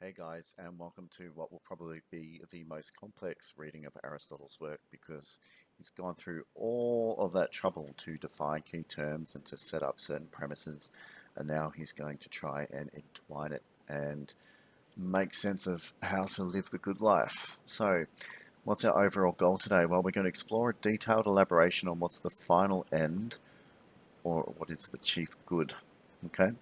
Hey guys, and welcome to what will probably be the most complex reading of Aristotle's work because he's gone through all of that trouble to define key terms and to set up certain premises, and now he's going to try and entwine it and make sense of how to live the good life. So, what's our overall goal today? Well, we're going to explore a detailed elaboration on what's the final end or what is the chief good. Okay?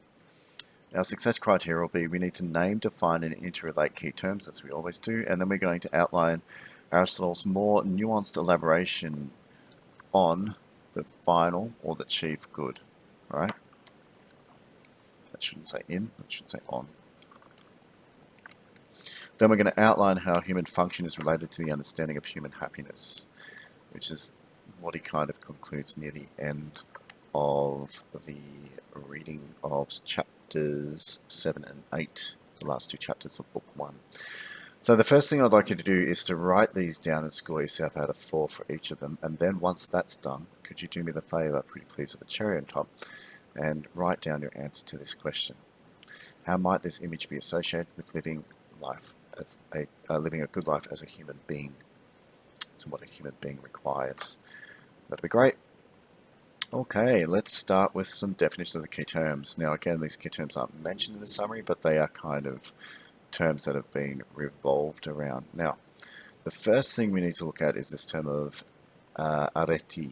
Our success criteria will be we need to name, define, and interrelate key terms, as we always do, and then we're going to outline Aristotle's more nuanced elaboration on the final or the chief good. All right? That shouldn't say in, that should say on. Then we're going to outline how human function is related to the understanding of human happiness, which is what he kind of concludes near the end of the reading of chapters 7 and 8, the last two chapters of book 1. So the first thing I'd like you to do is to write these down and score yourself out of 4 for each of them, and then once that's done, could you do me the favour, pretty please, of a cherry on top, and write down your answer to this question. How might this image be associated with living a good life as a human being? To what a human being requires. That'd be great. Okay, let's start with some definitions of the key terms. Now, again, these key terms aren't mentioned in the summary, but they are kind of terms that have been revolved around. Now, the first thing we need to look at is this term of areti,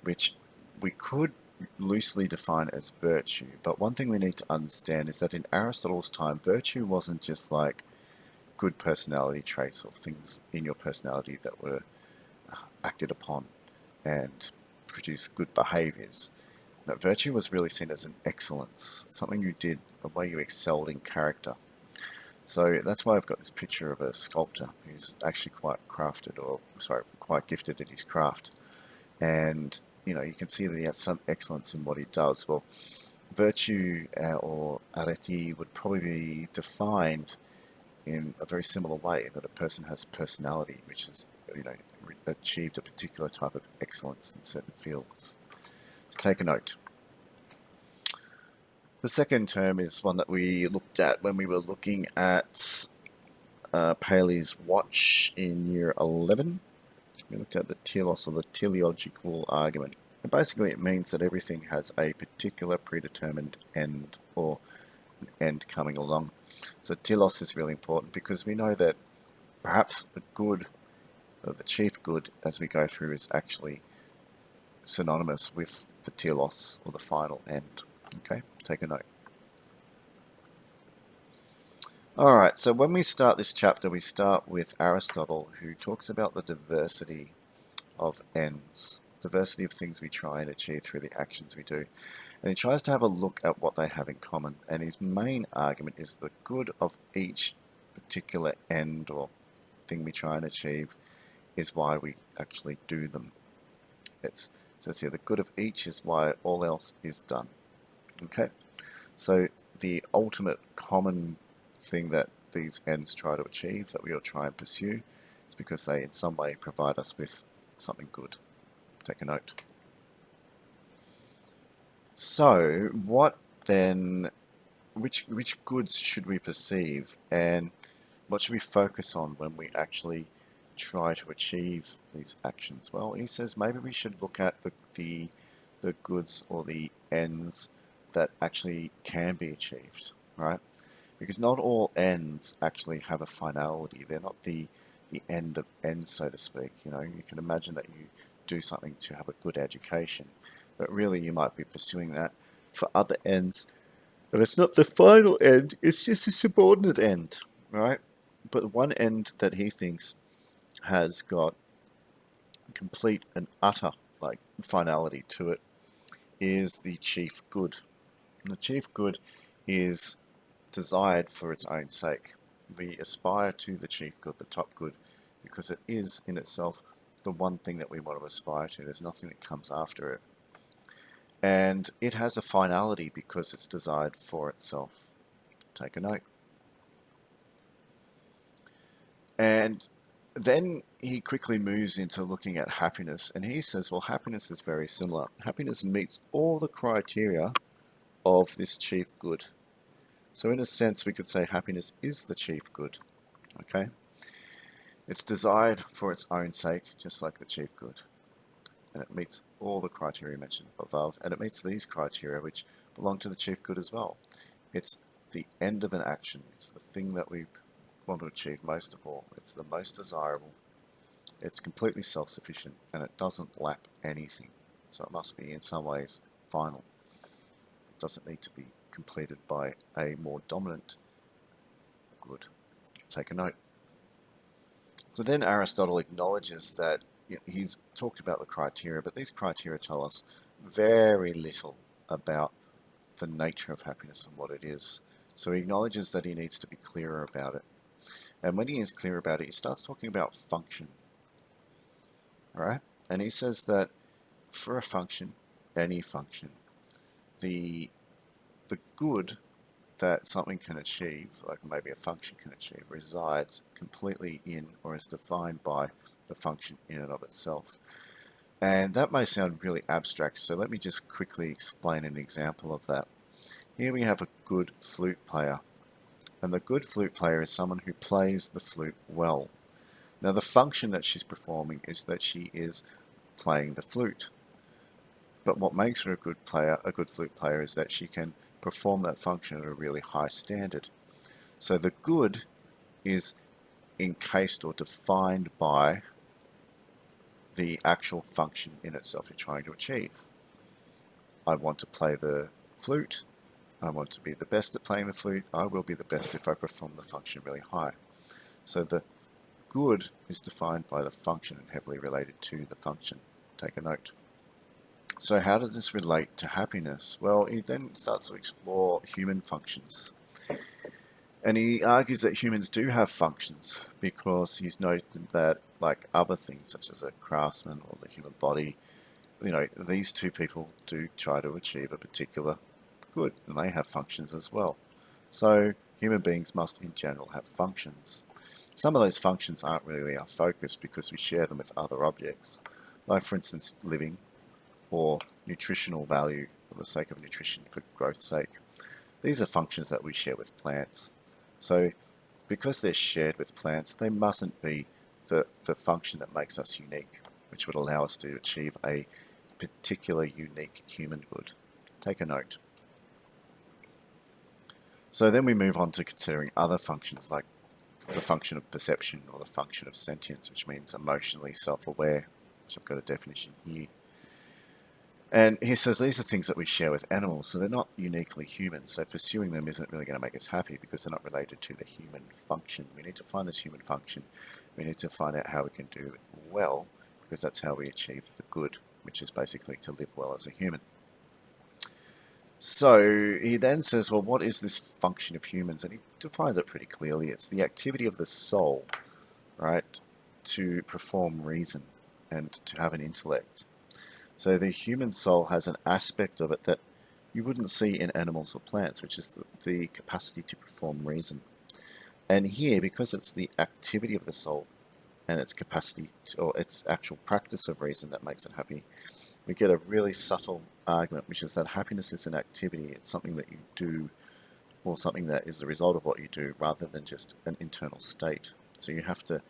which we could loosely define as virtue. But one thing we need to understand is that in Aristotle's time, virtue wasn't just like good personality traits or things in your personality that were acted upon and produce good behaviors. Now, virtue was really seen as an excellence, something you did, a way you excelled in character. So that's why I've got this picture of a sculptor who's actually quite gifted at his craft. And, you can see that he has some excellence in what he does. Well, virtue or arete would probably be defined in a very similar way, that a person has personality, which is, achieved a particular type of excellence in certain fields. So take a note. The second term is one that we looked at when we were looking at Paley's watch in year 11. We looked at the telos, or the teleological argument. And basically it means that everything has a particular predetermined end, or an end coming along. So telos is really important because we know that perhaps the good, or the chief good, as we go through, is actually synonymous with the telos, or the final end. Okay, take a note. Alright, so when we start this chapter, we start with Aristotle, who talks about the diversity of ends, diversity of things we try and achieve through the actions we do. And he tries to have a look at what they have in common. And his main argument is the good of each particular end or thing we try and achieve is why we actually do them. It says here, the good of each is why all else is done. Okay, so the ultimate common thing that these ends try to achieve, that we all try and pursue, is because they in some way provide us with something good. Take a note. So what then, which goods should we perceive, and what should we focus on when we actually try to achieve these actions? Well, he says maybe we should look at the goods or the ends that actually can be achieved, right? Because not all ends actually have a finality. They're not the end of ends, so to speak. You can imagine that you do something to have a good education, but really you might be pursuing that for other ends. But it's not the final end, it's just a subordinate end, right? But one end that he thinks has got complete and utter finality to it is the chief good. And the chief good is desired for its own sake. We aspire to the chief good, the top good, because it is in itself the one thing that we want to aspire to. There's nothing that comes after it. And it has a finality because it's desired for itself. Take a note. And then he quickly moves into looking at happiness, and he says, well, happiness is very similar. Happiness meets all the criteria of this chief good. So in a sense, we could say happiness is the chief good. Okay? It's desired for its own sake, just like the chief good. And it meets all the criteria mentioned above, and it meets these criteria which belong to the chief good as well. It's the end of an action. It's the thing that we want to achieve most of all. It's the most desirable. It's completely self-sufficient, and it doesn't lack anything. So it must be in some ways final. It doesn't need to be completed by a more dominant good. Take a note. So then Aristotle acknowledges that he's talked about the criteria, but these criteria tell us very little about the nature of happiness and what it is. So he acknowledges that he needs to be clearer about it. And when he is clear about it, he starts talking about function, right? And he says that for a function, any function, the good that something can achieve, like maybe a function can achieve, resides completely in or is defined by the function in and of itself. And that may sound really abstract, so let me just quickly explain an example of that. Here we have a good flute player, and the good flute player is someone who plays the flute well. Now the function that she's performing is that she is playing the flute. But what makes her a good flute player, is that she can perform that function at a really high standard. So the good is encased or defined by the actual function in itself you're trying to achieve. I want to play the flute. I want to be the best at playing the flute. I will be the best if I perform the function really high. So the good is defined by the function and heavily related to the function. Take a note. So how does this relate to happiness? Well, he then starts to explore human functions. And he argues that humans do have functions because he's noted that, like other things such as a craftsman or the human body, these two people do try to achieve a particular good, and they have functions as well. So human beings must in general have functions. Some of those functions aren't really our focus because we share them with other objects, like for instance living or nutritional value for the sake of nutrition for growth's sake. These are functions that we share with plants. So because they're shared with plants, they mustn't be the function that makes us unique, which would allow us to achieve a particular unique human good. Take a note. So then we move on to considering other functions like the function of perception or the function of sentience, which means emotionally self-aware, which I've got a definition here. And he says these are things that we share with animals, so they're not uniquely human. So pursuing them isn't really going to make us happy because they're not related to the human function. We need to find this human function. We need to find out how we can do it well, because that's how we achieve the good, which is basically to live well as a human. So he then says, well, what is this function of humans? And he defines it pretty clearly. It's the activity of the soul, right, to perform reason and to have an intellect. So the human soul has an aspect of it that you wouldn't see in animals or plants, which is the capacity to perform reason. And here, because it's the activity of the soul and its capacity or its actual practice of reason that makes it happy, we get a really subtle argument, which is that happiness is an activity. It's something that you do, or something that is the result of what you do, rather than just an internal state. So you have to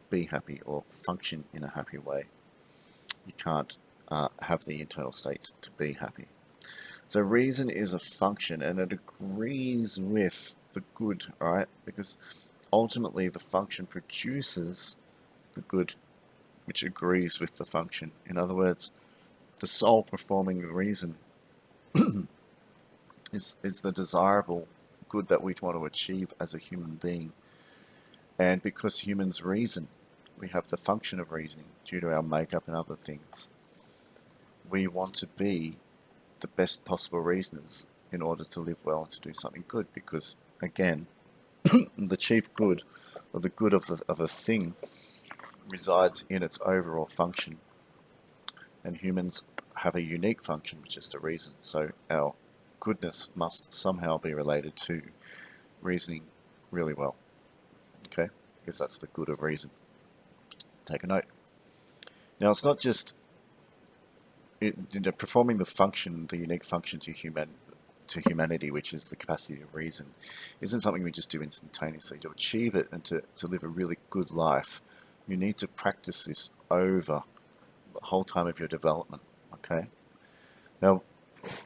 be happy or function in a happy way. You can't have the internal state to be happy. So reason is a function, and it agrees with the good, right? Because ultimately the function produces the good, which agrees with the function. In other words, the soul performing the reason is the desirable good that we want to achieve as a human being. And because humans reason, we have the function of reasoning due to our makeup and other things. We want to be the best possible reasoners in order to live well and to do something good, because again, the chief good, or the good of a thing, resides in its overall function, and humans have a unique function, which is to reason. So our goodness must somehow be related to reasoning really well, okay, because that's the good of reason. Take a note. Now it's not just performing the function, the unique function to to humanity, which is the capacity to reason, isn't something we just do instantaneously. To achieve it and to live a really good life, you need to practice this over the whole time of your development. Okay? Now,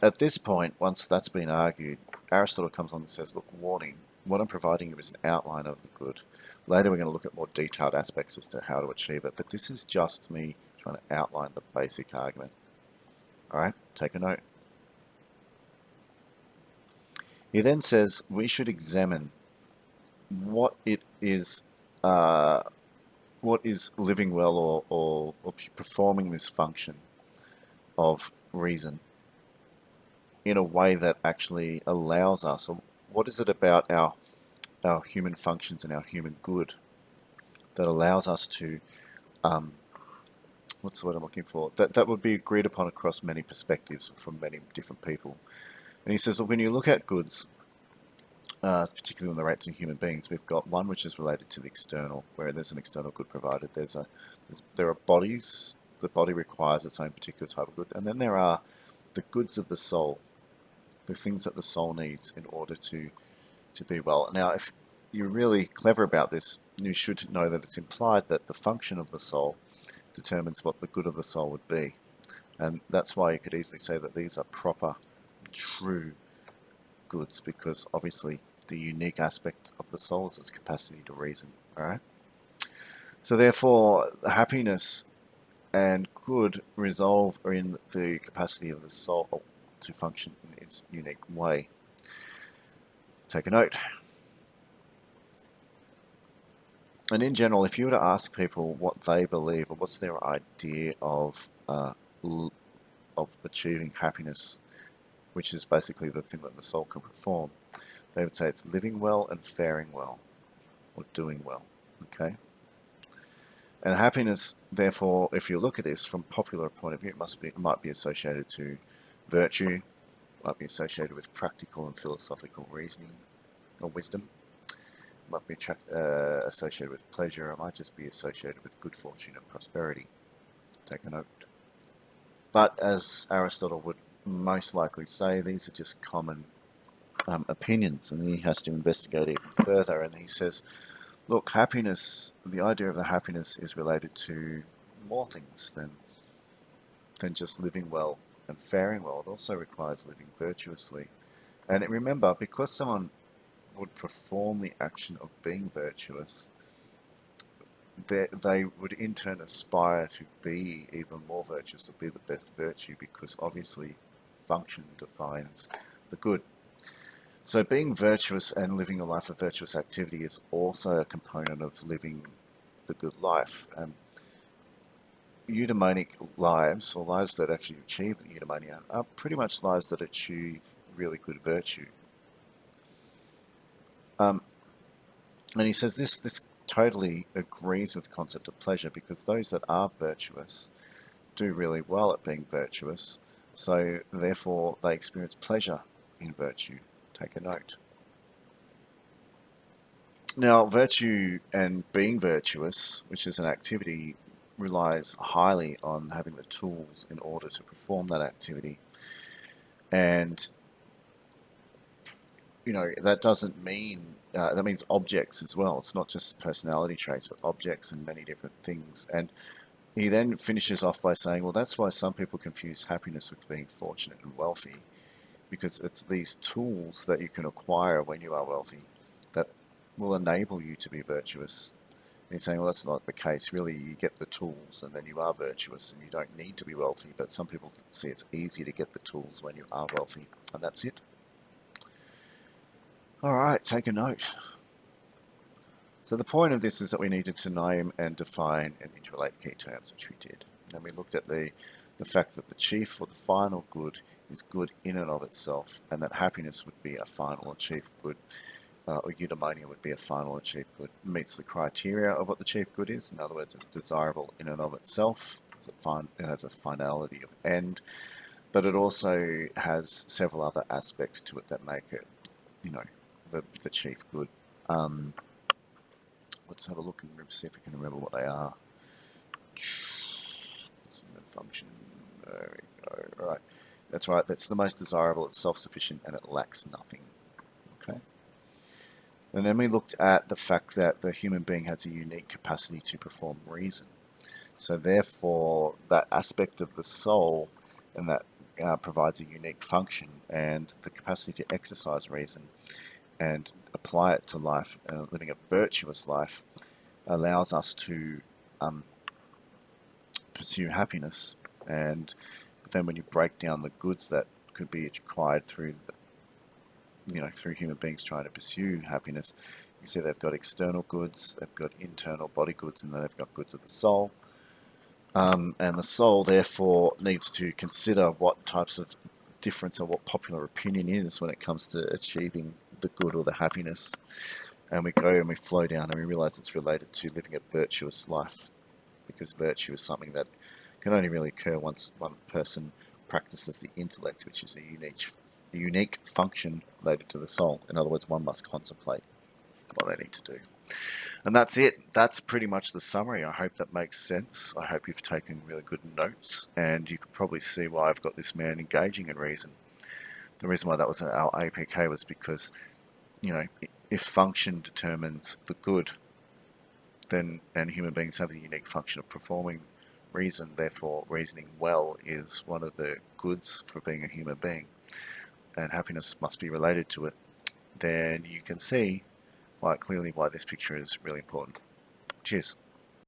at this point, once that's been argued, Aristotle comes on and says, look, warning, what I'm providing you is an outline of the good. Later we're going to look at more detailed aspects as to how to achieve it, but this is just me trying to outline the basic argument. Alright, take a note. He then says we should examine what it is, what is living well or performing this function of reason in a way that actually allows us, or what is it about our human functions and our human good that allows us to, what's the word I'm looking for, that would be agreed upon across many perspectives from many different people. And he says, well, when you look at goods, particularly when they relate to human beings, we've got one which is related to the external, where there's an external good provided. There are bodies, the body requires its own particular type of good, and then there are the goods of the soul, the things that the soul needs in order to be well. Now, if you're really clever about this, you should know that it's implied that the function of the soul determines what the good of the soul would be. And that's why you could easily say that these are proper, true goods, because obviously the unique aspect of the soul is its capacity to reason. All right. So therefore, happiness and good resolve in the capacity of the soul to function in its unique way. Take a note. And in general, if you were to ask people what they believe or what's their idea of achieving happiness, which is basically the thing that the soul can perform, they would say it's living well and faring well, or doing well. Okay. And happiness, therefore, if you look at this from popular point of view, it might be associated to virtue, might be associated with practical and philosophical reasoning or wisdom, might be associated with pleasure, or might just be associated with good fortune and prosperity. Take a note. But as Aristotle would most likely say, these are just common opinions, and he has to investigate even further. And he says, look, happiness, the idea of the happiness is related to more things than just living well and faring well. It also requires living virtuously. And remember, because someone would perform the action of being virtuous, they would in turn aspire to be even more virtuous, to be the best virtue, because obviously function defines the good. So being virtuous and living a life of virtuous activity is also a component of living the good life. Eudaimonic lives, or lives that actually achieve eudaimonia, are pretty much lives that achieve really good virtue. And he says this totally agrees with the concept of pleasure, because those that are virtuous do really well at being virtuous, so therefore they experience pleasure in virtue. Take a note. Now, virtue and being virtuous, which is an activity, relies highly on having the tools in order to perform that activity. And, that doesn't mean, that means objects as well. It's not just personality traits, but objects and many different things. And he then finishes off by saying, well, that's why some people confuse happiness with being fortunate and wealthy, because it's these tools that you can acquire when you are wealthy that will enable you to be virtuous. And he's saying, well, that's not the case. Really, you get the tools and then you are virtuous, and you don't need to be wealthy. But some people see it's easy to get the tools when you are wealthy, and that's it. All right, take a note. So the point of this is that we needed to name and define and interrelate key terms, which we did. And we looked at the fact that the chief or the final good is good in and of itself, and that happiness would be a final achieved good, or eudaimonia would be a final achieved good. It meets the criteria of what the chief good is. In other words, it's desirable in and of itself. It has a finality of end, but it also has several other aspects to it that make it, the chief good. Let's have a look and see if we can remember what they are. Function. There we go. All right. That's right. That's the most desirable. It's self-sufficient and it lacks nothing. Okay. And then we looked at the fact that the human being has a unique capacity to perform reason. So therefore, that aspect of the soul, and that provides a unique function, and the capacity to exercise reason and apply it to life, living a virtuous life, allows us to um, pursue happiness. And then when you break down the goods that could be acquired through, through human beings trying to pursue happiness, you see they've got external goods, they've got internal body goods, and then they've got goods of the soul. And the soul, therefore, needs to consider what types of difference or what popular opinion is when it comes to achieving the good or the happiness. And we go and we flow down and we realize it's related to living a virtuous life, because virtue is something that can only really occur once one person practices the intellect, which is a unique function related to the soul. In other words, one must contemplate what they need to do. And that's it. That's pretty much the summary. I hope that makes sense. I hope you've taken really good notes, and you could probably see why I've got this man engaging in reason. The reason why that was our APK was because, if function determines the good, then, and human beings have the unique function of performing reason, therefore reasoning well is one of the goods for being a human being, and happiness must be related to it, then you can see quite clearly why this picture is really important. Cheers.